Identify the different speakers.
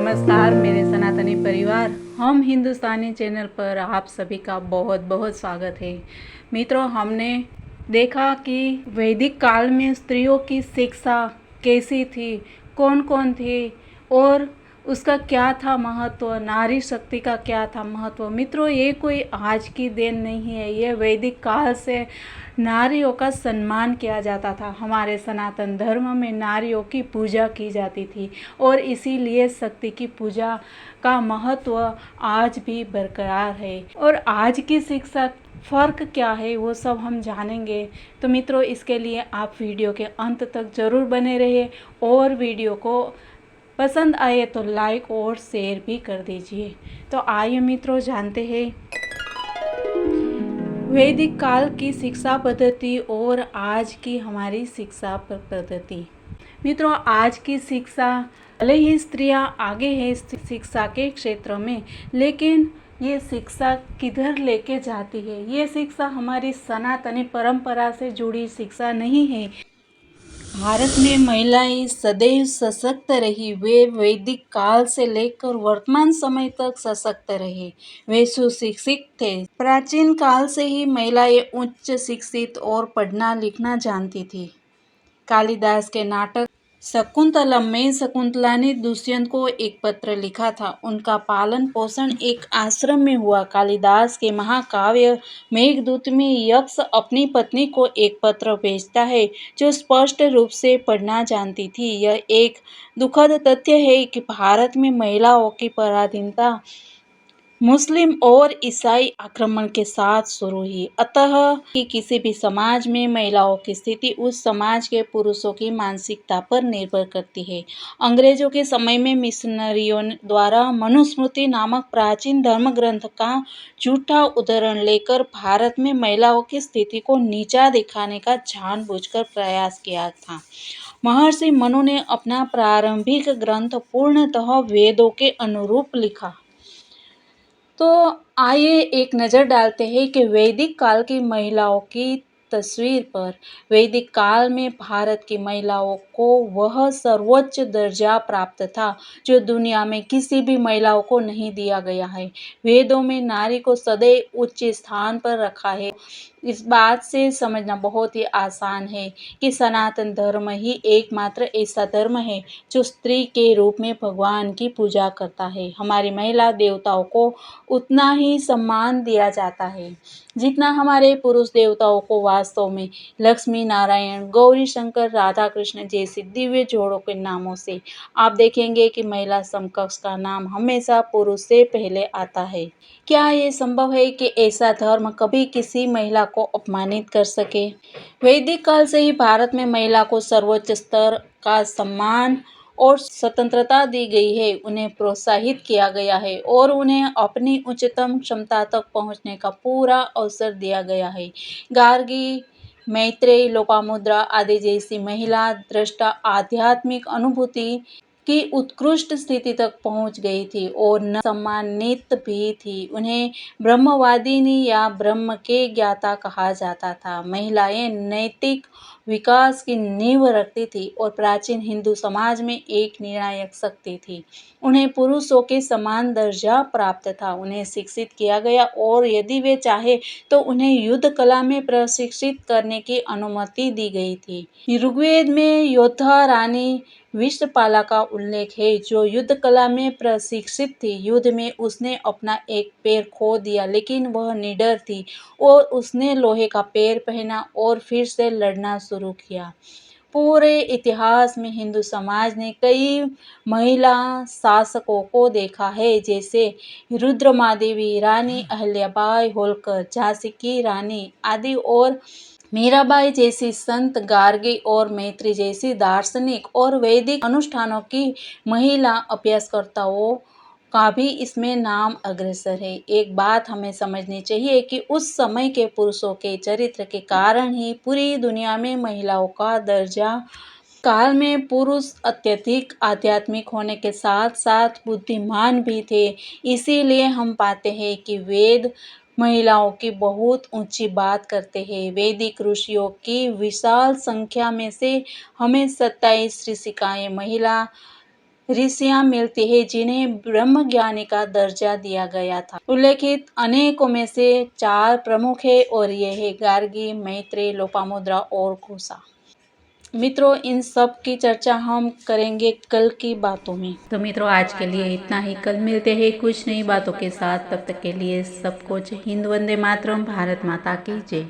Speaker 1: नमस्कार मेरे सनातनी परिवार, हम हिंदुस्तानी चैनल पर आप सभी का बहुत बहुत स्वागत है। मित्रों, हमने देखा कि वैदिक काल में स्त्रियों की शिक्षा कैसी थी, कौन कौन थी और उसका क्या था महत्व, नारी शक्ति का क्या था महत्व। मित्रों, ये कोई आज की देन नहीं है, ये वैदिक काल से नारियों का सम्मान किया जाता था। हमारे सनातन धर्म में नारियों की पूजा की जाती थी और इसीलिए शक्ति की पूजा का महत्व आज भी बरकरार है। और आज की शिक्षा फ़र्क क्या है वो सब हम जानेंगे। तो मित्रों, इसके लिए आप वीडियो के अंत तक ज़रूर बने रहिए और वीडियो को पसंद आए तो लाइक और शेयर भी कर दीजिए। तो आइए मित्रों, जानते हैं वैदिक काल की शिक्षा पद्धति और आज की हमारी शिक्षा पद्धति। मित्रों, आज की शिक्षा, भले ही स्त्रियां आगे हैं शिक्षा के क्षेत्र में, लेकिन ये शिक्षा किधर लेके जाती है? ये शिक्षा हमारी सनातनी परंपरा से जुड़ी शिक्षा नहीं है। भारत में महिलाएं सदैव सशक्त रही। वे वैदिक काल से लेकर वर्तमान समय तक सशक्त रही। वे सुशिक्षित थे। प्राचीन काल से ही महिलाएं उच्च शिक्षित और पढ़ना लिखना जानती थी। कालिदास के नाटक शकुंतलम में शकुंतला ने दुष्यंत को एक पत्र लिखा था। उनका पालन पोषण एक आश्रम में हुआ। कालिदास के महाकाव्य मेघदूत में यक्ष अपनी पत्नी को एक पत्र भेजता है जो स्पष्ट रूप से पढ़ना जानती थी। यह एक दुखद तथ्य है कि भारत में महिलाओं की पराधीनता मुस्लिम और ईसाई आक्रमण के साथ शुरू हुई। अतः कि किसी भी समाज में महिलाओं की स्थिति उस समाज के पुरुषों की मानसिकता पर निर्भर करती है। अंग्रेजों के समय में मिशनरियों द्वारा मनुस्मृति नामक प्राचीन धर्म ग्रंथ का झूठा उदाहरण लेकर भारत में महिलाओं की स्थिति को नीचा दिखाने का जानबूझकर प्रयास किया था। महर्षि मनु ने अपना प्रारंभिक ग्रंथ पूर्णतः वेदों के अनुरूप लिखा। तो आइए एक नज़र डालते हैं कि वैदिक काल की महिलाओं की तस्वीर पर। वैदिक काल में भारत की महिलाओं को वह सर्वोच्च दर्जा प्राप्त था जो दुनिया में किसी भी महिलाओं को नहीं दिया गया है। वेदों में नारी को सदैव उच्च स्थान पर रखा है। इस बात से समझना बहुत ही आसान है कि सनातन धर्म ही एकमात्र ऐसा धर्म है जो स्त्री के रूप में भगवान की पूजा करता है। हमारी महिला देवताओं को उतना ही सम्मान दिया जाता है जितना हमारे पुरुष देवताओं को। वास्तव में लक्ष्मी नारायण, गौरी शंकर, राधा कृष्ण जैसे दिव्य जोड़ों के नामों से आप देखेंगे कि महिला समकक्ष का नाम हमेशा पुरुष से पहले आता है। क्या ये संभव है कि ऐसा धर्म कभी किसी महिला को अपमानित कर सके? वैदिक काल से ही भारत में महिला को सर्वोच्च स्तर का सम्मान और स्वतंत्रता दी गई है। उन्हें प्रोत्साहित किया गया है और उन्हें अपनी उच्चतम क्षमता तक पहुंचने का पूरा अवसर दिया गया है। गार्गी, मैत्रेयी, लोपामुद्रा आदि जैसी महिला दृष्टा आध्यात्मिक अनुभूति की उत्कृष्ट स्थिति तक पहुंच गई थी और न सम्मानित भी थी। उन्हें ब्रह्मवादिनी या ब्रह्म के ज्ञाता कहा जाता था। महिलाएं नैतिक विकास की नींव रखती थी और प्राचीन हिंदू समाज में एक निर्णायक शक्ति थी। उन्हें पुरुषों के समान दर्जा प्राप्त था। उन्हें शिक्षित किया गया और यदि वे चाहे तो उन्हें युद्ध कला में प्रशिक्षित करने की अनुमति दी गई थी। ऋग्वेद में योद्धा रानी विश्वपाला का उल्लेख है जो युद्ध कला में प्रशिक्षित थी। युद्ध में उसने अपना एक पैर खो दिया लेकिन वह निडर थी और उसने लोहे का पैर पहना और फिर से लड़ना शुरू किया। पूरे इतिहास में हिंदू समाज ने कई महिला शासकों को देखा है, जैसे रुद्रमादेवी, रानी अहल्याबाई होलकर, झांसी की रानी आदि, और मीराबाई जैसी संत, गार्गी और मैत्री जैसी दार्शनिक और वैदिक अनुष्ठानों की महिला अभ्यासकर्ताओं का भी इसमें नाम अग्रसर है। एक बात हमें समझनी चाहिए कि उस समय के पुरुषों के चरित्र के कारण ही पूरी दुनिया में महिलाओं का दर्जा। काल में पुरुष अत्यधिक आध्यात्मिक होने के साथ साथ बुद्धिमान भी थे। इसीलिए हम पाते हैं कि वेद महिलाओं की बहुत ऊंची बात करते हैं। वैदिक ऋषियों की विशाल संख्या में से हमें 27 ऋषिकाएं महिला ऋषियां मिलती है जिन्हें ब्रह्म ज्ञानी का दर्जा दिया गया था। उल्लेखित अनेकों में से 4 प्रमुख है और ये है गार्गी, मैत्रेय, लोपामुद्रा और कुशा। मित्रों, इन सब की चर्चा हम करेंगे कल की बातों में। तो मित्रों, आज के लिए इतना ही। कल मिलते हैं कुछ नई बातों के साथ। तब तक के लिए सबको जय हिंद, वंदे मातरम, भारत माता की जय।